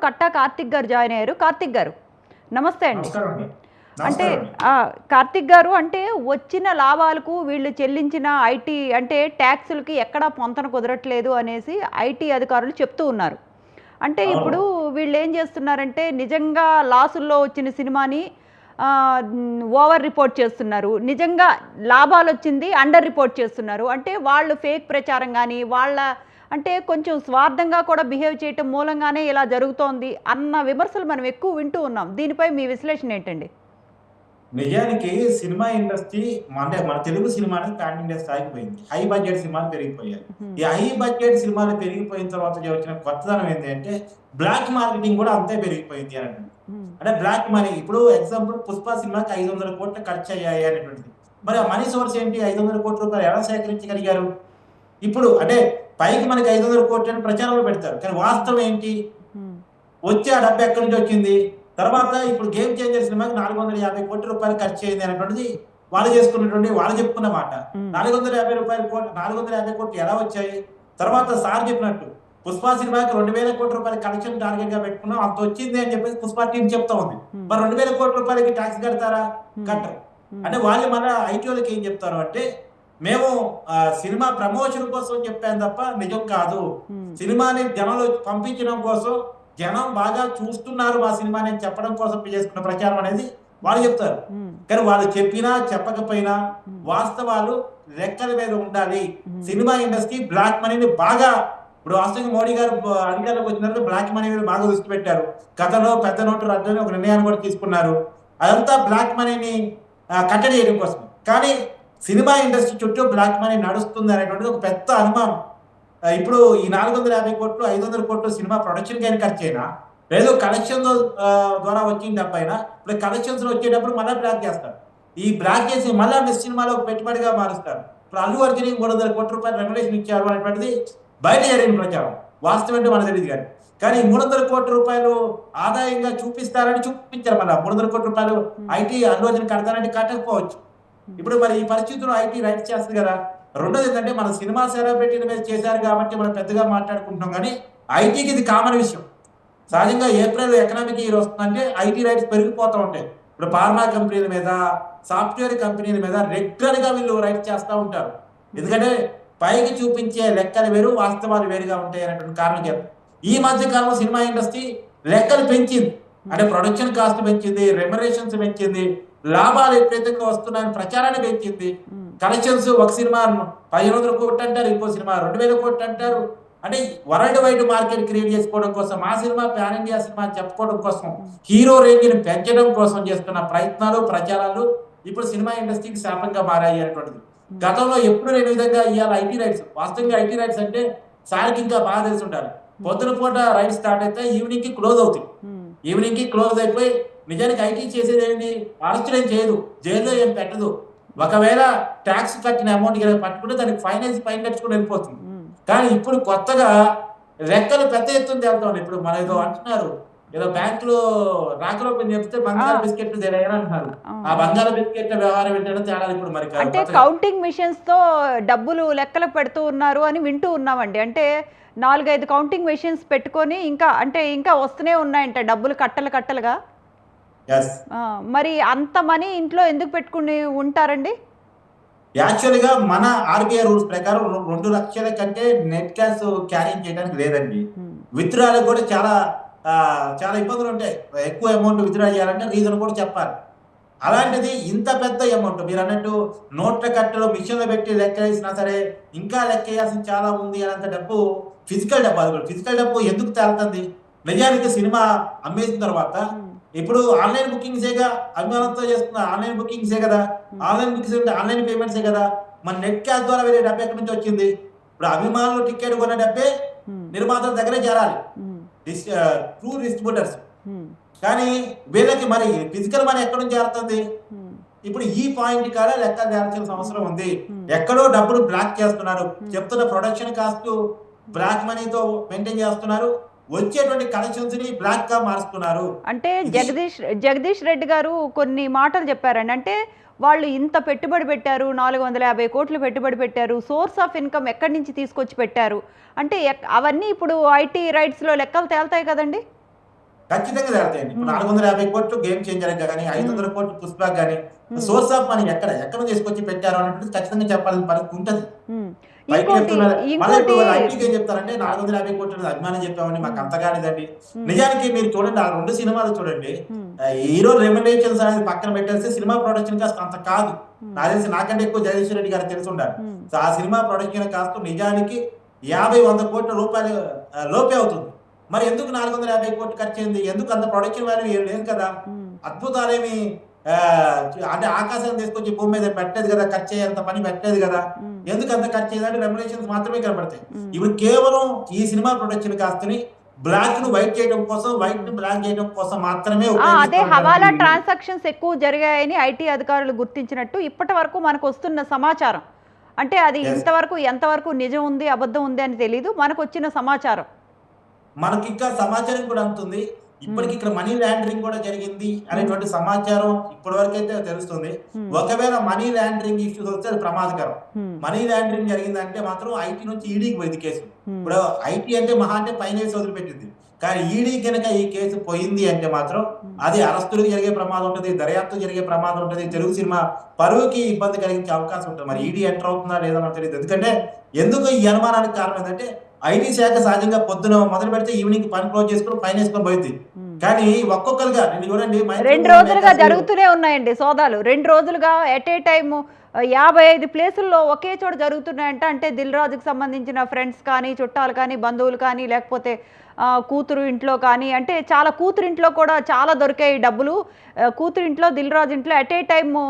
కట్టా కార్తిక్ గారు జాయిన్ అయ్యారు. కార్తిక్ గారు నమస్తే అండి. అంటే నమస్కారం అండి. కార్తిక్ గారు, అంటే వచ్చిన లాభాలకు వీళ్ళు చెల్లించిన ఐటీ అంటే ట్యాక్సులకి ఎక్కడా పొంతన కుదరట్లేదు అనేసి ఐటీ అధికారులు చెప్తూ ఉన్నారు. అంటే అవును. ఇప్పుడు వీళ్ళు ఏం చేస్తున్నారంటే నిజంగా లాసుల్లో వచ్చిన సినిమాని ఓవర్ రిపోర్ట్ చేస్తున్నారు. నిజంగా లాభాలు వచ్చింది అండర్ రిపోర్ట్ చేస్తున్నారు. అంటే వాళ్ళు ఫేక్ ప్రచారం కానీ వాళ్ళ అంటే కొంచెం స్వార్థంగా కూడా బిహేవ్ చేయటం మూలంగానే ఇలా జరుగుతోంది అన్న విమర్శలు మనం ఎక్కువ వింటూ ఉన్నాం. దీనిపై మీ విశ్లేషణ ఏంటండి? నిజానికి సినిమా ఇండస్ట్రీ అంటే మన తెలుగు సినిమా అనేది పాన్ ఇండియా స్థాయికి పోయింది. హై బడ్జెట్ సినిమాలు పెరిగిపోయాయి. ఈ హై బడ్జెట్ సినిమాలు పెరిగిపోయిన తర్వాత వచ్చిన కొత్తదనం ఏంటి అంటే బ్లాక్ మార్కెటింగ్ కూడా అంతే పెరిగిపోయింది అని అంటారు. అంటే బ్లాక్ మనీ, ఇప్పుడు ఎగ్జాంపుల్ పుష్ప సినిమాకి 500 కోట్లు ఖర్చు అయ్యాయి అనేటువంటిది. మరి ఆ మనీ సోర్స్ ఏంటి? 500 కోట్ల రూపాయలు ఎలా సేకరించగలిగారు? ఇప్పుడు అంటే పైకి మనకి 500 కోట్లు అని ప్రచారంలో పెడతారు, కానీ వాస్తవం ఏంటి? వచ్చే ఆ డబ్బు ఎక్కడి నుంచి వచ్చింది? తర్వాత ఇప్పుడు గేమ్ చేంజర్ సినిమాకి 450 కోట్ల రూపాయలు ఖర్చు అయింది అనేటువంటిది వాళ్ళు చెప్పుకున్న మాట. 450 కోట్లు ఎలా వచ్చాయి? తర్వాత సార్ చెప్పినట్టు పుష్ప సినిమాకి 2000 కోట్ల రూపాయల కలెక్షన్ టార్గెట్ గా పెట్టుకున్నాం, అంత వచ్చింది అని చెప్పేసి పుష్ప టీం చెప్తా ఉంది. మరి 2000 కోట్ల రూపాయలకి ట్యాక్స్ కడతారా? కట్టరు. అంటే వాళ్ళు మన ఐటీ వాళ్ళకి ఏం చెప్తారు అంటే, మేము సినిమా ప్రమోషన్ కోసం చెప్పాను తప్ప నిజం కాదు, సినిమాని జనంలో పంపించడం కోసం, జనం బాగా చూస్తున్నారు మా సినిమాని చెప్పడం కోసం చేసుకున్న ప్రచారం అనేది వాళ్ళు చెప్తారు. కానీ వాళ్ళు చెప్పినా చెప్పకపోయినా వాస్తవాలు లెక్కల మీద ఉండాలి. సినిమా ఇండస్ట్రీ బ్లాక్ మనీని బాగా, ఇప్పుడు వాస్తవంగా మోడీ గారు అధికారంలోకి వచ్చిన తర్వాత బ్లాక్ మనీ మీద బాగా దృష్టి పెట్టారు. గతంలో పెద్ద నోటు రద్దు ఒక నిర్ణయాన్ని కూడా తీసుకున్నారు. అదంతా బ్లాక్ మనీని కట్టడి చేయడం కోసం. కానీ సినిమా ఇండస్ట్రీ చుట్టూ బ్లాక్ మనీ నడుస్తుంది అనేటువంటిది ఒక పెద్ద అనుమానం. ఇప్పుడు ఈ 450 కోట్లు 500 కోట్లు సినిమా ప్రొడక్షన్ కానీ ఖర్చు అయినా, లేదు కలెక్షన్ ద్వారా వచ్చిన డబ్బు అయినా, ఇప్పుడు కలెక్షన్స్ వచ్చేటప్పుడు మళ్ళీ బ్లాక్ చేస్తారు. ఈ బ్లాక్ చేసి మళ్ళీ నెక్స్ట్ సినిమాలో పెట్టుబడిగా మారుస్తారు. ఇప్పుడు అల్లు అర్జున్ 300 కోట్ల రూపాయలు రెమ్యునరేషన్ ఇచ్చారు అనేటువంటిది బయట జరిగిన ప్రచారం. వాస్తవం అంటే మనకు తెలియదు. కానీ 300 కోట్ల రూపాయలు ఆదాయంగా చూపిస్తారని చూపించారు. మళ్ళీ 300 కోట్ల రూపాయలు ఐటీ అల్లు అర్జున్ కడతారంటే కట్టకపోవచ్చు. ఇప్పుడు మరి ఈ పరిస్థితుల్లో ఐటీ రైట్స్ చేస్తుంది కదా. రెండోది ఏంటంటే మన సినిమా సెలబ్రిటీల మీద చేశారు కాబట్టి మనం పెద్దగా మాట్లాడుకుంటున్నాం, కానీ ఐటీకి ఇది కామన్ విషయం. సహజంగా ఏప్రిల్ ఎకనామిక్ ఇయర్ వస్తుందంటే ఐటీ రైట్స్ పెరిగిపోతూ ఉంటాయి. ఇప్పుడు ఫార్మా కంపెనీల మీద, సాఫ్ట్వేర్ కంపెనీల మీద రెగ్యులర్ గా వీళ్ళు రైట్స్ చేస్తూ ఉంటారు. ఎందుకంటే పైకి చూపించే లెక్కలు వేరు, వాస్తవాలు వేరుగా ఉంటాయి అనేటువంటి కారణం చేత ఈ మధ్య కాలంలో సినిమా ఇండస్ట్రీ లెక్కలు పెంచింది. అంటే ప్రొడక్షన్ కాస్ట్ పెంచింది, రెమ్యునరేషన్స్ పెంచింది, లాభాలు విపరీతంగా వస్తున్నాయని ప్రచారాన్ని పెంచింది. కలెక్షన్స్ ఒక సినిమా 1500 కోట్లు అంటారు, ఇంకో సినిమా 2000 కోట్లు అంటారు. అంటే వరల్డ్ వైడ్ మార్కెట్ క్రియేట్ చేసుకోవడం కోసం, మా సినిమా పాన్ ఇండియా సినిమా చెప్పుకోవడం కోసం, హీరో రేంజ్ ని పెంచడం కోసం చేస్తున్న ప్రయత్నాలు, ప్రచారాలు ఇప్పుడు సినిమా ఇండస్ట్రీకి శాపంగా మారాయి అనేటువంటిది. గతంలో ఎప్పుడు లేని విధంగా ఇవాళ ఐటీ రైట్స్, వాస్తవంగా ఐటీ రైట్స్ అంటే సార్కి ఇంకా బాగా తెలిసి ఉండాలి. పొద్దున పూట రైట్స్ స్టార్ట్ అయితే ఈవినింగ్ కి క్లోజ్ అవుతాయి. ఈవినింగ్ కి క్లోజ్ అయిపోయి నిజానికి ఐటీ చేసేది ఏంటి? అరెస్ట్ ఏం చేయదు, జైల్లో ఏం పెట్టదు. ఒకవేళ ట్యాక్స్ కట్టిన అమౌంట్ పట్టుకుంటే దానికి ఫైన్ కట్టుకుని వెళ్ళిపోతుంది. కానీ ఇప్పుడు కొత్తగా లెక్కలు పెద్ద ఎత్తున తేలుతాం. ఇప్పుడు మన ఏదో అంటున్నారు, ఏదో బ్యాంకులో రాకలో చెప్తే బంగాళ బిస్కెట్లు అంటున్నారు. ఆ బంగాళ బిస్కెట్ల వ్యవహారం ఏంటంటే తేడా ఇప్పుడు మరి అంటే కౌంటింగ్ మిషన్స్ తో డబ్బులు లెక్కలకు పెడుతూ ఉన్నారు అని వింటూ ఉన్నామండి. అంటే 4-5 కౌంటింగ్ మెషిన్స్ పెట్టుకొని ఇంకా వస్తూనే ఉన్నాయంట డబ్బులు కట్టలుగా. మరి అంత మనీ ఇంట్లో ఎందుకు పెట్టుకుని ఉంటారండి? యాక్చువల్గా మన ఆర్బీఐ రూల్స్ ప్రకారం 2 లక్షల కంటే నెట్ క్యాష్ క్యారీ చేయడానికి లేదండి. విత్డ్రాలకు కూడా చాలా ఇబ్బందులు ఉంటాయి. ఎక్కువ అమౌంట్ విత్డ్రా చేయాలంటే రీజన్ కూడా చెప్పాలి. అలాంటిది ఇంత పెద్ద అమౌంట్ మీరు అన్నట్టు నోట్ల కట్టలు మిషన్లో పెట్టి లెక్క వేసినా సరే ఇంకా లెక్క వేయాల్సింది చాలా ఉంది అనంత డబ్బు ఫిజికల్ డబ్బు. అది కూడా ఫిజికల్ డబ్బు ఎందుకు తేలుతుంది? నిజానికి సినిమా అమ్మేసిన తర్వాత ఇప్పుడు ఆన్లైన్ బుకింగ్సేగా అభిమానంతో చేస్తున్న ఆన్లైన్ బుకింగ్సే కదా. ఆన్లైన్ బుకింగ్స్ అంటే ఆన్లైన్ పేమెంట్సే కదా. మన నెట్ క్యాష్ ద్వారా వేరే డబ్బు ఎక్కడి నుంచి వచ్చింది? ఇప్పుడు అభిమానులు టికెట్ కొన్న డబ్బే నిర్మాతల దగ్గరే చేరాలి, ట్రూ డిస్ట్రిబ్యూటర్స్. కానీ వీళ్ళకి మరి ఫిజికల్ మనీ ఎక్కడి నుంచి చేరుతుంది? ఇప్పుడు ఈ పాయింట్ కాడ లెక్క చేర్చాల్సిన అవసరం ఉంది. ఎక్కడో డబ్బులు బ్లాక్ చేస్తున్నారు, చెప్తున్న ప్రొడక్షన్ కాస్ట్ బ్లాక్ మనీతో మెయింటైన్ చేస్తున్నారు, వచ్చేటువంటి కలెక్షన్స్ ని బ్లాక్ గా మారుస్తున్నారు. అంటే జగదీష్ రెడ్డి గారు కొన్ని మాటలు చెప్పారండి. అంటే వాళ్ళు ఇంత పెట్టుబడి పెట్టారు, 450 కోట్లు పెట్టుబడి పెట్టారు, సోర్స్ ఆఫ్ ఇన్కమ్ ఎక్కడి నుంచి తీసుకొచ్చి పెట్టారు అంటే అవన్నీ ఇప్పుడు ఐటీ రైట్స్ లో లెక్కలు తేల్తాయి కదండి. ఖచ్చితంగా తేలుతాయండి. ఇప్పుడు 450 కోట్లు గేమ్ చేంజర్ కానీ 500 కోట్లు పుష్పక్ కానీ సోర్స్ ఆఫ్ మనీ ఎక్కడ తీసుకొచ్చి పెట్టారు అనేటువంటిది ఖచ్చితంగా చెప్పాల్సిన పరిస్థితి ఉంటది. పైకి ఇంకోటి చెప్తున్నారు. మళ్ళీ ఇంకోటి ఇప్పుడు ఐటీకి ఏం చెప్తారంటే 450 కోట్లు అభిమానం చెప్పామని మాకు అంతగానిదండి. నిజానికి మీరు చూడండి ఆ 2 సినిమాలు చూడండి. హీరో రెమ్యునరేషన్స్ అనేది పక్కన పెట్టేస్తే సినిమా ప్రొడక్షన్ కాస్ట్ అంత కాదు. నాకు తెలిసి నాకంటే ఎక్కువ జగదీశ్వర్ రెడ్డి గారు తెలిసి ఉండాలి. సో ఆ సినిమా ప్రొడక్షన్ కాస్ట్ నిజానికి 50-100 కోట్ల రూపాయలు లోపే అవుతుంది. మరి ఎందుకు 450 కోట్లు ఖర్చు అయింది? ఎందుకు అంత ప్రొడక్షన్ వాల్యూ ఏం లేదు కదా. అద్భుతాలేమి అంటే ఆకాశం తీసుకొచ్చి భూమి మీద పెట్టలేదు కదా, ఖర్చు అయ్యేంత పని పెట్టలేదు కదా. ఎందుకు అంత ఖర్చు అయ్యేదంటే రెమ్యునరేషన్స్ మాత్రమే కనబడతాయి. ఇప్పుడు కేవలం ఈ సినిమా ప్రొడక్షన్ కాస్తని బ్లాక్ ను వైట్ చేయడం కోసం, వైట్ ను బ్లాక్ చేయడం కోసం మాత్రమే అదే హవాలా ట్రాన్సాక్షన్స్ ఎక్కువ జరిగాయని ఐటీ అధికారులు గుర్తించినట్టు ఇప్పటి వరకు మనకు వస్తున్న సమాచారం. అంటే అది ఇంతవరకు ఎంతవరకు నిజం ఉంది అబద్ధం ఉంది అని తెలియదు, మనకు వచ్చిన సమాచారం. మనకి ఇంకా సమాచారం కూడా అందుతుంది. ఇప్పటికి ఇక్కడ మనీ లాండరింగ్ కూడా జరిగింది అనేటువంటి సమాచారం ఇప్పటి వరకు అయితే తెలుస్తుంది. ఒకవేళ మనీ లాండరింగ్ ఇష్యూస్ వస్తే అది ప్రమాదకరం. మనీ లాండరింగ్ జరిగిందంటే మాత్రం ఐటీ నుంచి ఈడీకి పోయింది కేసు. ఇప్పుడు ఐటీ అంటే మహా అంటే ఫైనాన్స్ వదిలిపెట్టింది, కానీ ఈడీ కనుక ఈ కేసు పోయింది అంటే మాత్రం అది అరెస్టులకు జరిగే ప్రమాదం ఉంటుంది, దర్యాప్తు జరిగే ప్రమాదం ఉంటుంది, తెలుగు సినిమా పరువుకి ఇబ్బంది కలిగించే అవకాశం ఉంటుంది. మరి ఈడీ ఎంటర్ అవుతుందా లేదా మనకు తెలియదు. ఎందుకంటే ఎందుకు ఈ అనుమానానికి కారణం ఏంటంటే ఐటీ శాఖ సహజంగా పొద్దున మొదలు పెడితే ఈవినింగ్ పని క్లోజ్ చేసుకుని ఫైన్ వేసుకొని పోయింది. కానీ ఒక్కొక్కరుగా నేను చూడండి 2 రోజులుగా జరుగుతూనే ఉన్నాయండి సోదాలు. 2 రోజులుగా ఎట్ ఏ టైము 55 ప్లేసుల్లో ఒకే చోట జరుగుతున్నాయంట. అంటే దిల్ రాజుకి సంబంధించిన ఫ్రెండ్స్ కానీ, చుట్టాలు కానీ, బంధువులు కానీ, లేకపోతే కూతురు ఇంట్లో కానీ, అంటే చాలా కూతురింట్లో కూడా చాలా దొరికాయి డబ్బులు. కూతురింట్లో దిల్ రాజు ఇంట్లో ఎట్ ఏ టైము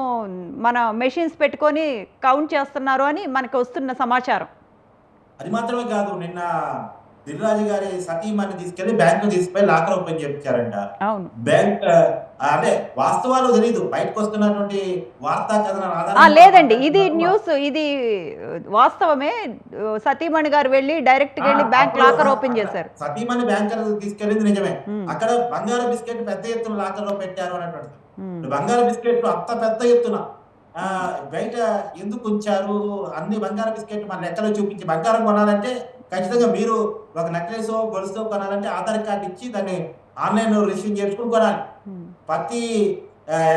మన మెషిన్స్ పెట్టుకొని కౌంట్ చేస్తున్నారు అని మనకు వస్తున్న సమాచారం. అది మాత్రమే కాదు, నిన్న దిల్రాజు గారి సతీమణి తీసుకెళ్లి బ్యాంకు తీసుకుపోయి లాకర్ ఓపెన్ చేయించారంట. అవును, బ్యాంక్ అంటే వాస్తవాలు తెలీదు, బయటకు వస్తున్నటువంటి వార్తా కథనం లేదండి ఇది న్యూస్, ఇది వాస్తవమే. సతీమణి గారు వెళ్ళి డైరెక్ట్ గా వెళ్ళి బ్యాంక్ లాకర్ ఓపెన్ చేశారు. సతీమణి బ్యాంకర్ తీసుకెళ్ళింది నిజమే. అక్కడ బంగారు బిస్కెట్ పెద్ద ఎత్తున లాకర్ లో పెట్టారు అనేటువంటిది. బంగారు బిస్కెట్ అంత పెద్ద ఎత్తున బయట ఎందుకు ఉంచారు? అన్ని బంగారు బిస్కెట్ మన లెక్కలో చూపించి బంగారం కొనాలంటే ఖచ్చితంగా మీరు ఒక నెక్లెస్ గొలుసు కొనాలంటే ఆధార్ కార్డు ఇచ్చి దాన్ని ఆన్లైన్ రిసీవ్ చేసుకుని కొనాలి. ప్రతి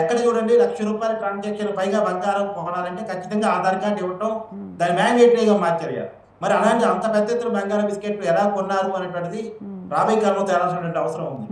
ఎక్కడ చూడండి ₹1,00,000 ట్రాన్సాక్షన్ పైగా బంగారం కొనాలంటే ఖచ్చితంగా ఆధార్ కార్డు ఇవ్వటం దాని మ్యాండేటరీగా మార్చారు. మరి అలాంటి అంత పెద్ద ఎత్తున బంగారం బిస్కెట్లు ఎలా కొన్నారు అనేటువంటిది రాబోయే కాలంలో తేలాల్సినటువంటి అవసరం ఉంది.